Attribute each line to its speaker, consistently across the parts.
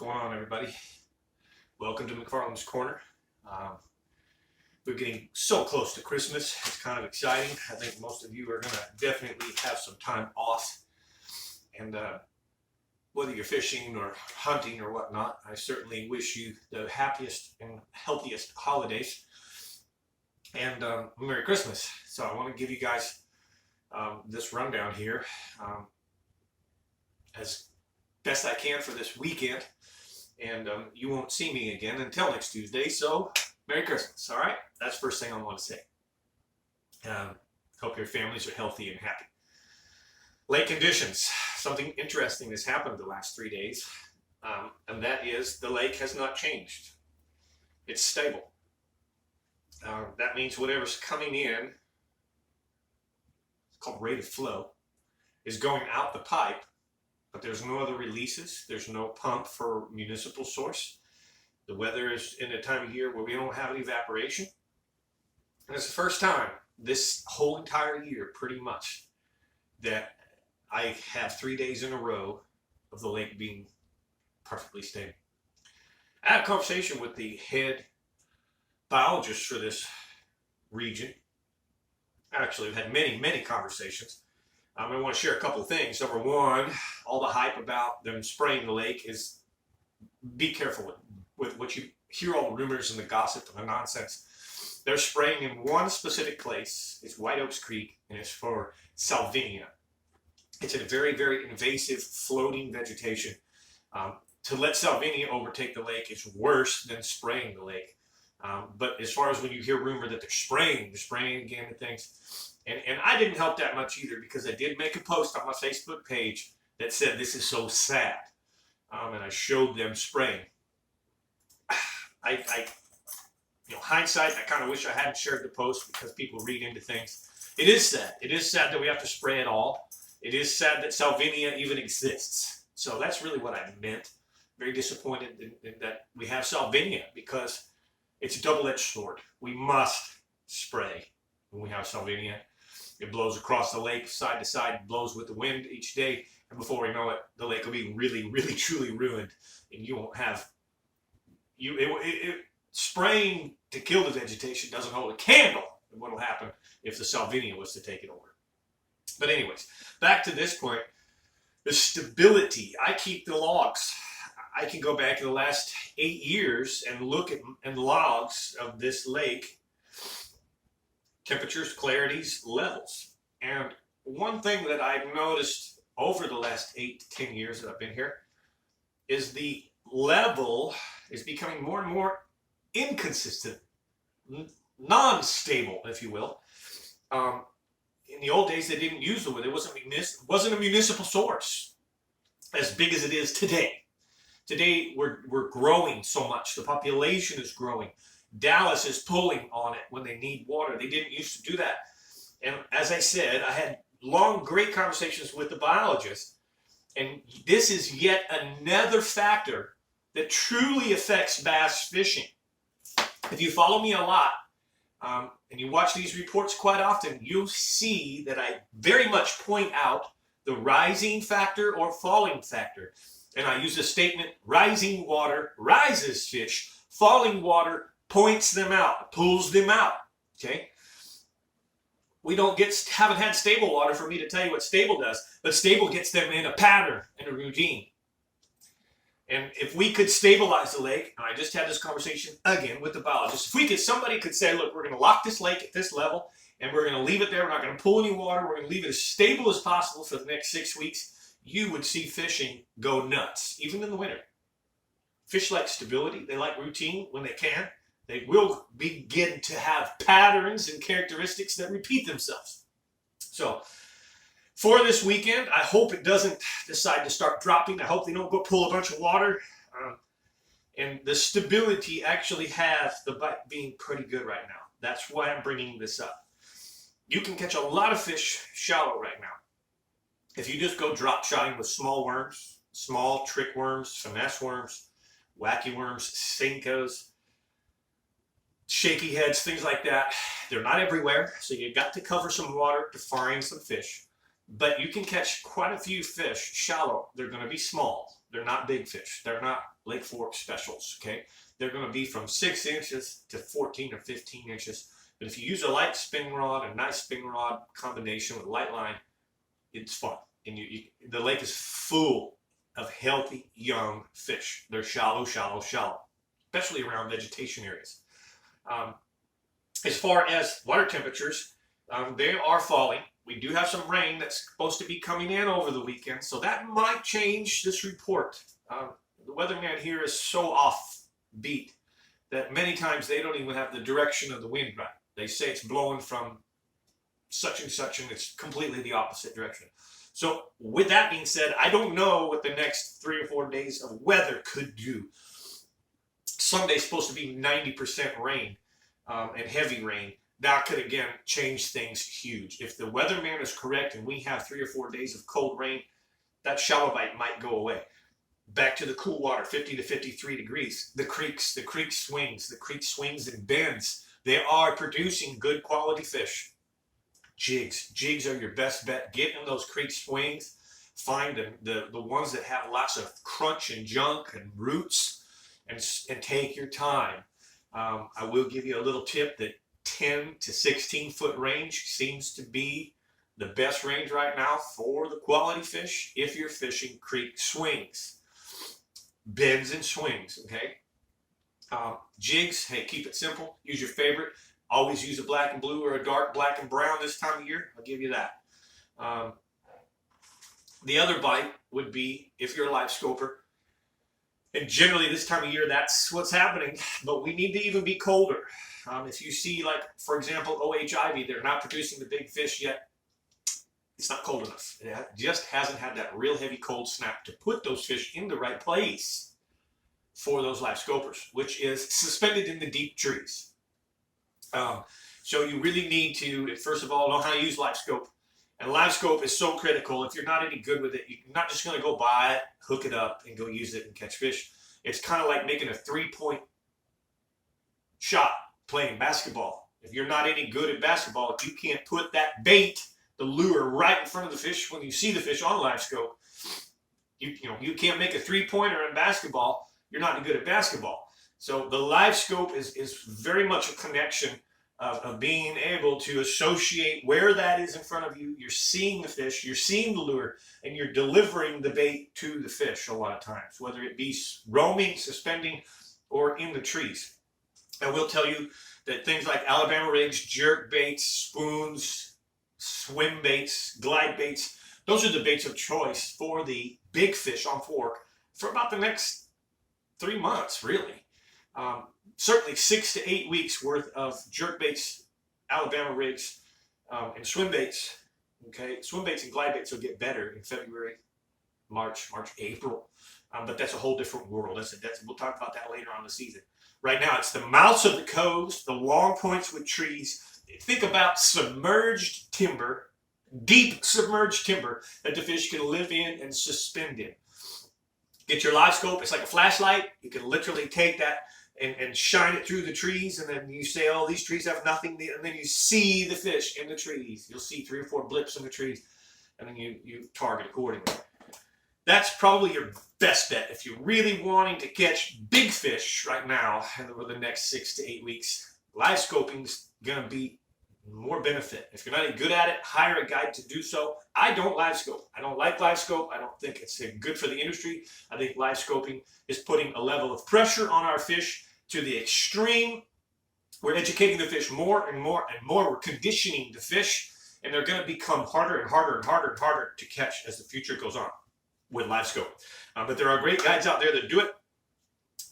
Speaker 1: going on, everybody? Welcome to McFarland's Corner. We're getting so close to Christmas. It's kind of exciting. I think most of you are going to definitely have some time off. And whether you're fishing or hunting or whatnot, I certainly wish you the happiest and healthiest holidays. And Merry Christmas. So I want to give you guys this rundown here as best I can for this weekend. And you won't see me again until next Tuesday, so Merry Christmas, all right? That's the first thing I want to say. Hope your families are healthy and happy. Lake conditions. Something interesting has happened the last 3 days, and that is the lake has not changed. It's stable. That means whatever's coming in, it's called rate of flow, is going out the pipe. But there's no other releases. There's no pump for municipal source. The weather is in a time of year where we don't have an evaporation. And it's the first time this whole entire year, pretty much, that I have 3 days in a row of the lake being perfectly stable. I had a conversation with the head biologist for this region. Actually, I've had many conversations. I want to share a couple of things. Number one, all the hype about them spraying the lake is be careful with what you hear, all the rumors and the gossip and the nonsense. They're spraying in one specific place. It's White Oaks Creek, and it's for salvinia. It's a very invasive floating vegetation. To let salvinia overtake the lake is worse than spraying the lake. But as far as when you hear rumor that they're spraying again and things, and I didn't help that much either, because I did make a post on my Facebook page that said this is so sad, and I showed them spraying. Hindsight, I kind of wish I hadn't shared the post because people read into things. It is sad. It is sad that we have to spray it all. It is sad that salvinia even exists. So that's really what I meant. Very disappointed in that we have salvinia, because it's a double-edged sword. We must spray when we have salvinia. It blows across the lake, side to side, blows with the wind each day, and before we know it, the lake will be really truly ruined, and you won't have spraying to kill the vegetation doesn't hold a candle to what will happen if the salvinia was to take it over. But anyways, back to this point, the stability. I keep the logs. I can go back to the last 8 years and look at logs of this lake. Temperatures, clarities, levels. And one thing that I've noticed over the last 8 to 10 years that I've been here is the level is becoming more and more inconsistent, non-stable, if you will. In the old days, they didn't use the word. It wasn't a municipal source as big as it is today. Today, we're growing so much. The population is growing. Dallas is pulling on it when they need water. They didn't used to do that. And as I said, I had long, great conversations with the biologist. And this is yet another factor that truly affects bass fishing. If you follow me a lot, and you watch these reports quite often, you'll see that I very much point out the rising factor or falling factor. And I use the statement, rising water rises fish, falling water points them out, pulls them out, okay? We haven't had stable water for me to tell you what stable does, but stable gets them in a pattern and a routine. And if we could stabilize the lake, and I just had this conversation again with the biologist, somebody could say, look, we're going to lock this lake at this level, and we're going to leave it there. We're not going to pull any water. We're going to leave it as stable as possible for the next 6 weeks. You would see fishing go nuts, even in the winter. Fish like stability. They like routine when they can. They will begin to have patterns and characteristics that repeat themselves. So for this weekend, I hope it doesn't decide to start dropping. I hope they don't go pull a bunch of water. And the stability actually has the bite being pretty good right now. That's why I'm bringing this up. You can catch a lot of fish shallow right now. If you just go drop shotting with small worms, small trick worms, finesse worms, wacky worms, sinkos, shaky heads, things like that. They're not everywhere, so you got to cover some water to find some fish. But you can catch quite a few fish shallow. They're going to be small. They're not big fish. They're not Lake Fork specials, okay? They're going to be from 6 inches to 14 or 15 inches. But if you use a light spin rod, a nice spin rod combination with light line, it's fun. And the lake is full of healthy young fish. They're shallow, shallow, shallow, especially around vegetation areas. As far as water temperatures, they are falling. We do have some rain that's supposed to be coming in over the weekend, so that might change this report. The weatherman here is so offbeat that many times they don't even have the direction of the wind right. They say it's blowing from such and such, and it's completely the opposite direction. So with that being said, I don't know what the next 3 or 4 days of weather could do. Sunday's supposed to be 90% rain and heavy rain. That could, again, change things huge. If the weatherman is correct and we have 3 or 4 days of cold rain, that shallow bite might go away. Back to the cool water, 50 to 53 degrees. The creek swings and bends. They are producing good quality fish. Jigs are your best bet. Get in those creek swings. Find the ones that have lots of crunch and junk and roots, and take your time. I will give you a little tip that 10 to 16 foot range seems to be the best range right now for the quality fish if you're fishing creek swings, bends and swings, okay? Jigs, hey, keep it simple. Use your favorite. Always use a black and blue or a dark black and brown this time of year. I'll give you that. The other bite would be if you're a live scoper. And generally this time of year, that's what's happening. But we need to even be colder. If you see, like, for example, OH Ivy, they're not producing the big fish yet. It's not cold enough. It just hasn't had that real heavy cold snap to put those fish in the right place for those live scopers, which is suspended in the deep trees. So you really need to, first of all, know how to use live scope. And live scope is so critical. If you're not any good with it, you're not just going to go buy it, hook it up, and go use it and catch fish. It's kind of like making a 3-point shot playing basketball. If you're not any good at basketball, if you can't put that bait, the lure, right in front of the fish when you see the fish on live scope, you can't make a 3-pointer in basketball. You're not any good at basketball. So the live scope is very much a connection of being able to associate where that is in front of you. You're seeing the fish, you're seeing the lure, and you're delivering the bait to the fish a lot of times, whether it be roaming, suspending, or in the trees. I will tell you that things like Alabama rigs, jerk baits, spoons, swim baits, glide baits, those are the baits of choice for the big fish on fork for about the next 3 months, really. Certainly 6 to 8 weeks worth of jerk baits, Alabama rigs, and swim baits. Okay, swim baits and glide baits will get better in February, March, April. But that's a whole different world. We'll talk about that later on in the season. Right now, it's the mouths of the coves, the long points with trees. Think about submerged timber, deep submerged timber that the fish can live in and suspend in. Get your live scope. It's like a flashlight. You can literally take that and shine it through the trees, and then you say, oh, these trees have nothing, and then you see the fish in the trees. You'll see 3 or 4 blips in the trees, and then you target accordingly. That's probably your best bet if you're really wanting to catch big fish right now and over the next 6 to 8 weeks. Live scoping's going to be more benefit. If you're not any good at it, hire a guide to do so. I don't live scope. I don't like live scope. I don't think it's good for the industry. I think live scoping is putting a level of pressure on our fish to the extreme. We're educating the fish more and more and more. We're conditioning the fish, and they're going to become harder and harder and harder and harder to catch as the future goes on with live scope. But there are great guides out there that do it.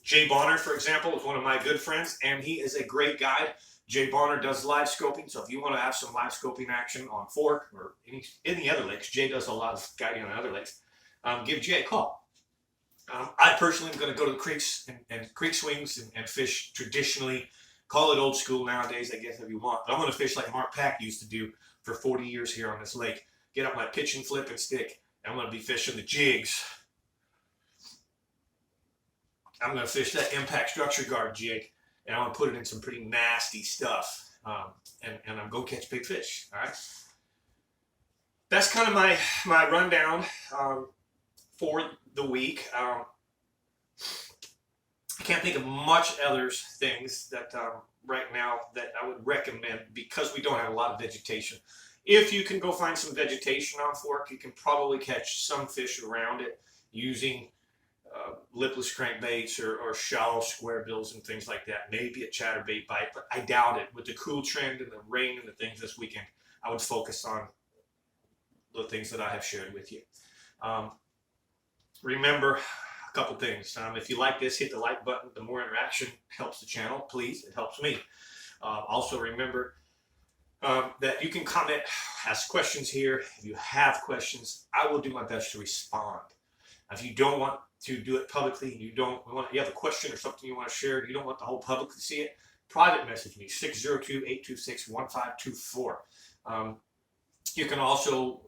Speaker 1: Jay Bonner, for example, is one of my good friends, and he is a great guide. Jay Bonner does live scoping, so if you want to have some live scoping action on Fork or any other lakes, Jay does a lot of guiding on other lakes, give Jay a call. I personally am going to go to the creeks and creek swings and fish traditionally. Call it old school nowadays, I guess, if you want. But I'm going to fish like Mark Pack used to do for 40 years here on this lake. Get up my pitch and flip and stick. I'm going to be fishing the jigs. I'm going to fish that impact structure guard jig, and I'm going to put it in some pretty nasty stuff, and I'm going to catch big fish, all right? that's kind of my rundown for the week. I can't think of much other things that right now that I would recommend because we don't have a lot of vegetation. If you can go find some vegetation on Fork, you can probably catch some fish around it using lipless crankbaits or shallow square bills and things like that. Maybe a chatterbait bite, but I doubt it. With the cool trend and the rain and the things this weekend, I would focus on the things that I have shared with you. Remember a couple things. If you like this, hit the like button. The more interaction helps the channel, please. It helps me. Also remember that you can comment, ask questions here. If you have questions, I will do my best to respond. If you don't want to do it publicly, you have a question or something you want to share, you don't want the whole public to see it, private message me, 602-826-1524. You can also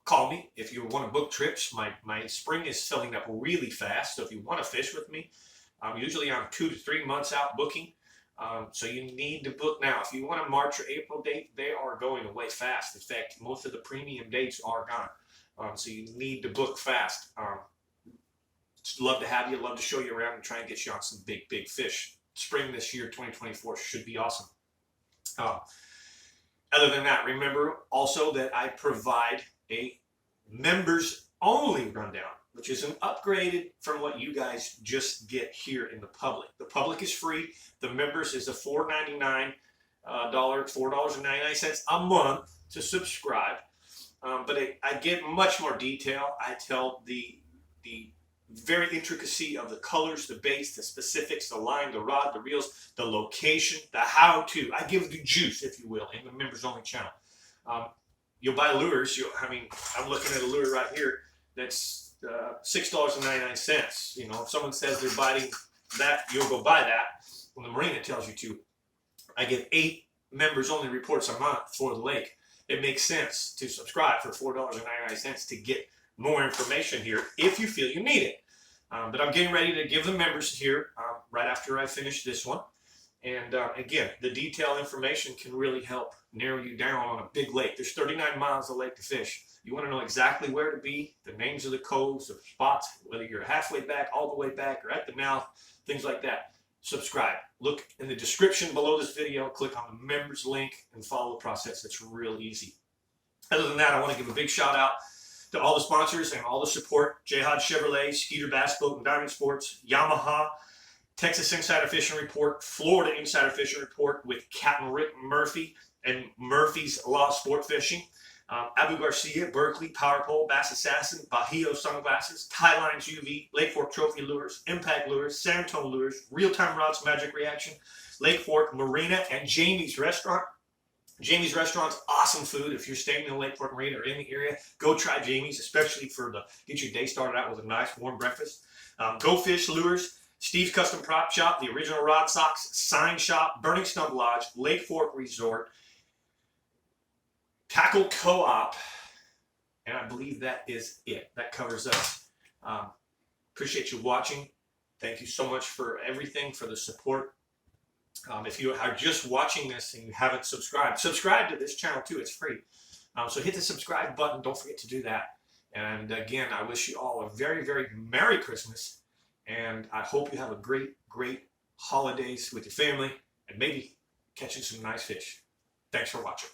Speaker 1: call me if you want to book trips. My spring is filling up really fast, so if you want to fish with me, usually I'm 2 to 3 months out booking. So you need to book now. If you want a March or April date, they are going away fast. In fact, most of the premium dates are gone. So you need to book fast. Just love to have you, love to show you around and try and get you on some big fish. Spring this year, 2024, should be awesome. Other than that, remember also that I provide a members only rundown, which is an upgraded from what you guys just get here in the public. The public is free. The members is a $4.99 a month to subscribe. But I get much more detail. I tell the very intricacy of the colors, the baits, the specifics, the line, the rod, the reels, the location, the how-to. I give the juice, if you will, in the members only channel. You'll buy lures. I'm looking at a lure right here that's $6.99. You know, if someone says they're biting that, you'll go buy that. When the marina tells you to. I get 8 members only reports a month for the lake. It makes sense to subscribe for $4.99 to get more information here if you feel you need it. But I'm getting ready to give the members here right after I finish this one. And again, the detailed information can really help narrow you down on a big lake. There's 39 miles of lake to fish. You want to know exactly where to be, the names of the coves, the spots, whether you're halfway back, all the way back, or at the mouth, things like that. Subscribe. Look in the description below this video, click on the members link, and follow the process. It's real easy. Other than that, I want to give a big shout out to all the sponsors and all the support. Jihad Chevrolet, Skeeter Bass Boat and Diamond Sports, Yamaha, Texas Insider Fishing Report, Florida Insider Fishing Report with Captain Rick Murphy and Murphy's Law Sport Fishing, Abu Garcia, Berkeley, Power Pole, Bass Assassin, Bajío Sunglasses, Tylines UV, Lake Fork Trophy Lures, Impact Lures, Sandtone Lures, Real Time Rods Magic Reaction, Lake Fork Marina, and Jamie's Restaurant. Jamie's Restaurant's awesome food. If you're staying in the Lake Fork Marina or in the area, go try Jamie's, especially get your day started out with a nice warm breakfast. Go Fish Lures, Steve's Custom Prop Shop, the Original Rod Socks, Sign Shop, Burning Stump Lodge, Lake Fork Resort, Tackle Co-op, and I believe that is it. That covers us. Appreciate you watching. Thank you so much for everything, for the support. If you are just watching this and you haven't subscribed, subscribe to this channel too. It's free. So hit the subscribe button. Don't forget to do that. And again, I wish you all a very, very Merry Christmas. And I hope you have a great, great holidays with your family and maybe catching some nice fish. Thanks for watching.